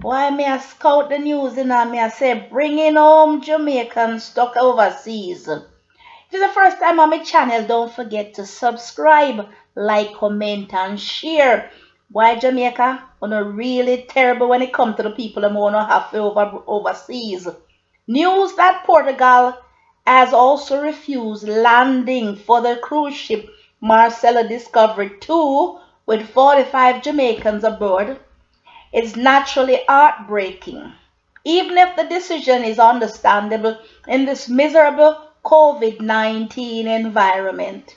Why me I scout the news and me I say bringing home Jamaicans stuck overseas. If it's the first time on my channel, don't forget to subscribe, like, comment and share. Why Jamaica? Wanna really terrible when it comes to the people that wanna have overseas. News that Portugal has also refused landing for the cruise ship Marcella Discovery 2 with 45 Jamaicans aboard is naturally heartbreaking, even if the decision is understandable in this miserable COVID-19 environment.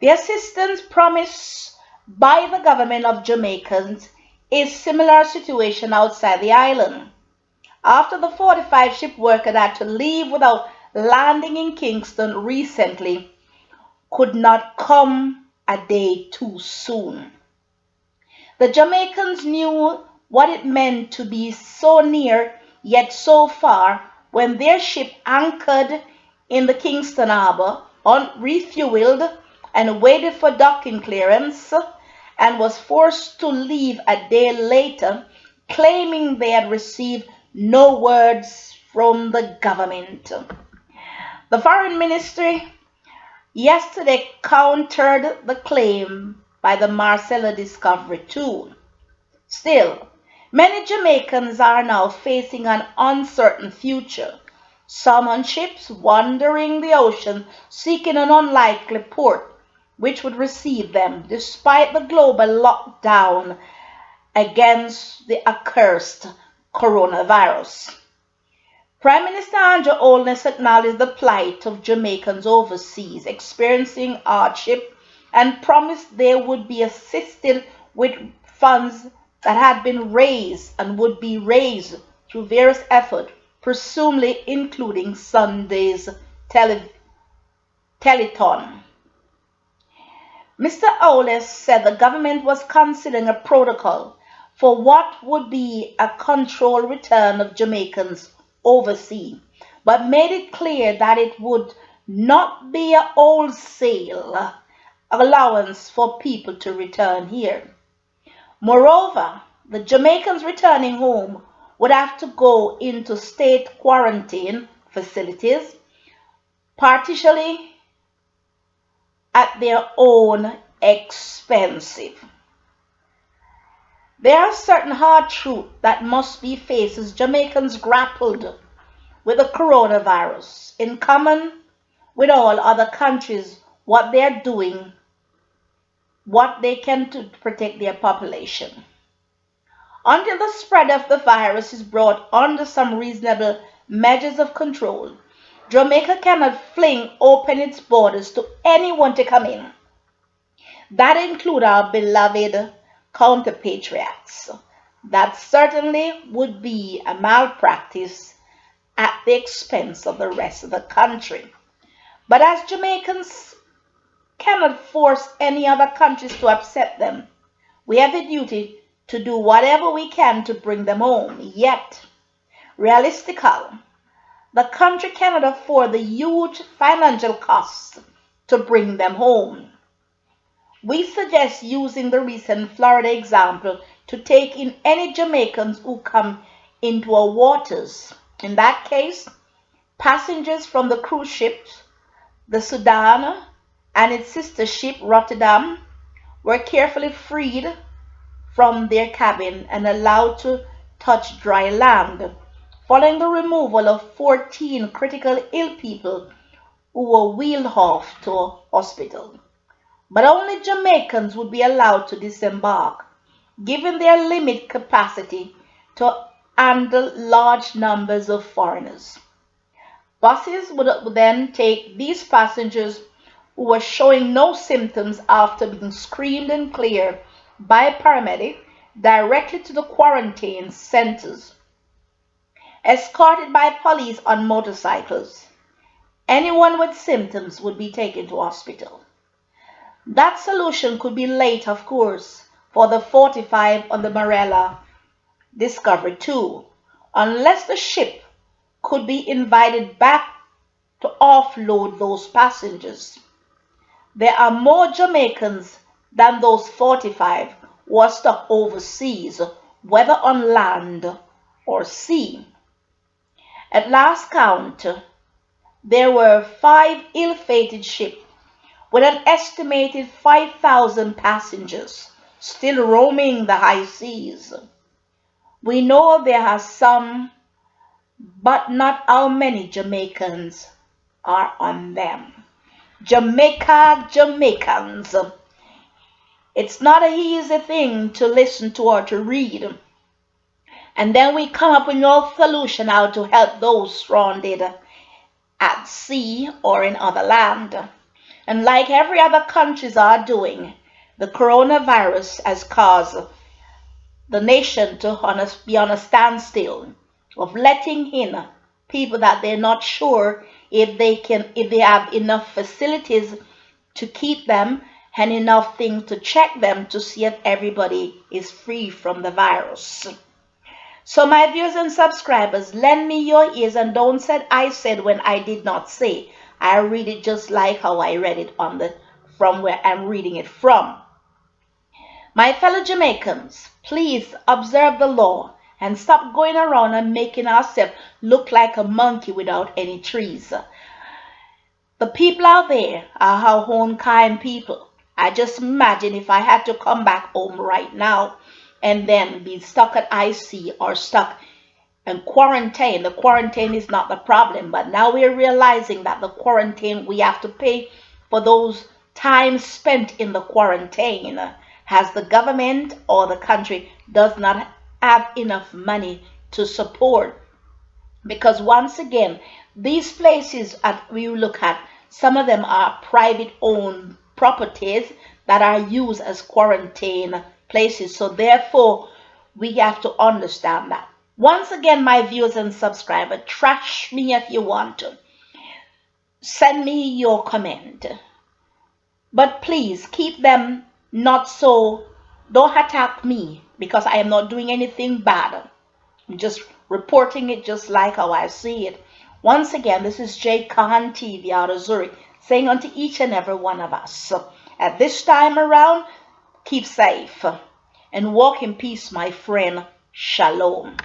The assistance promised by the government of Jamaicans is similar situation outside the island. After the 45 ship worker had to leave without landing in Kingston recently, could not come a day too soon. The Jamaicans knew what it meant to be so near yet so far when their ship anchored in the Kingston harbour, refuelled and waited for docking clearance, and was forced to leave a day later, claiming they had received no words from the government. The Foreign Ministry yesterday countered the claim by the Marcella Discovery too. Still, many Jamaicans are now facing an uncertain future. Some on ships wandering the ocean seeking an unlikely port which would receive them despite the global lockdown against the accursed coronavirus. Prime Minister Andrew Holness acknowledged the plight of Jamaicans overseas experiencing hardship and promised they would be assisted with funds that had been raised and would be raised through various efforts, presumably including Sunday's telethon. Mr. Holness said the government was considering a protocol for what would be a controlled return of Jamaicans overseas, but made it clear that it would not be a wholesale allowance for people to return here. Moreover, the Jamaicans returning home would have to go into state quarantine facilities, partially at their own expense. There are certain hard truths that must be faced as Jamaicans grappled with the coronavirus in common with all other countries, what they're doing, what they can do to protect their population. Until the spread of the virus is brought under some reasonable measures of control, Jamaica cannot fling open its borders to anyone to come in. That includes our beloved counterpatriots. That certainly would be a malpractice at the expense of the rest of the country. But as Jamaicans cannot force any other countries to accept them, we have a duty to do whatever we can to bring them home. Yet, realistically, the country cannot afford the huge financial costs to bring them home. We suggest using the recent Florida example to take in any Jamaicans who come into our waters. In that case, passengers from the cruise ships, the Sudan and its sister ship Rotterdam, were carefully freed from their cabin and allowed to touch dry land, following the removal of 14 critically ill people who were wheeled off to a hospital. But only Jamaicans would be allowed to disembark, given their limited capacity to handle large numbers of foreigners. Buses would then take these passengers who were showing no symptoms after being screened and cleared by a paramedic directly to the quarantine centers, escorted by police on motorcycles. Anyone with symptoms would be taken to hospital. That solution could be late, of course, for the 45 on the Marella Discovery too, unless the ship could be invited back to offload those passengers. There are more Jamaicans than those 45 who are stuck overseas, whether on land or sea. At last count, there were 5 ill-fated ships with an estimated 5,000 passengers still roaming the high seas. We know there are some, but not how many Jamaicans are on them. Jamaica, Jamaicans. It's not an easy thing to listen to or to read. And then we come up with no solution how to help those stranded at sea or in other land. And like every other countries are doing, the coronavirus has caused the nation to be on a standstill of letting in people that they're not sure if they have enough facilities to keep them and enough things to check them to see if everybody is free from the virus. So my viewers and subscribers, lend me your ears and don't say I said when I did not say. I read it just like how I read it from where I'm reading it from. My fellow Jamaicans, please observe the law and stop going around and making ourselves look like a monkey without any trees. The people out there are our own kind people. I just imagine if I had to come back home right now and then be stuck at IC or stuck in quarantine. The quarantine is not the problem, but now we're realizing that the quarantine, we have to pay for those times spent in the quarantine, as the government or the country does not have enough money to support. Because once again, these places that we look at, some of them are private owned properties that are used as quarantine places. So therefore, we have to understand that. Once again, my viewers and subscribers, trash me if you want to. Send me your comment. But please keep them not so, don't attack me because I am not doing anything bad. I'm just reporting it just like how I see it. Once again, this is J Khan TV out of Zurich, saying unto each and every one of us, at this time around, keep safe and walk in peace, my friend. Shalom.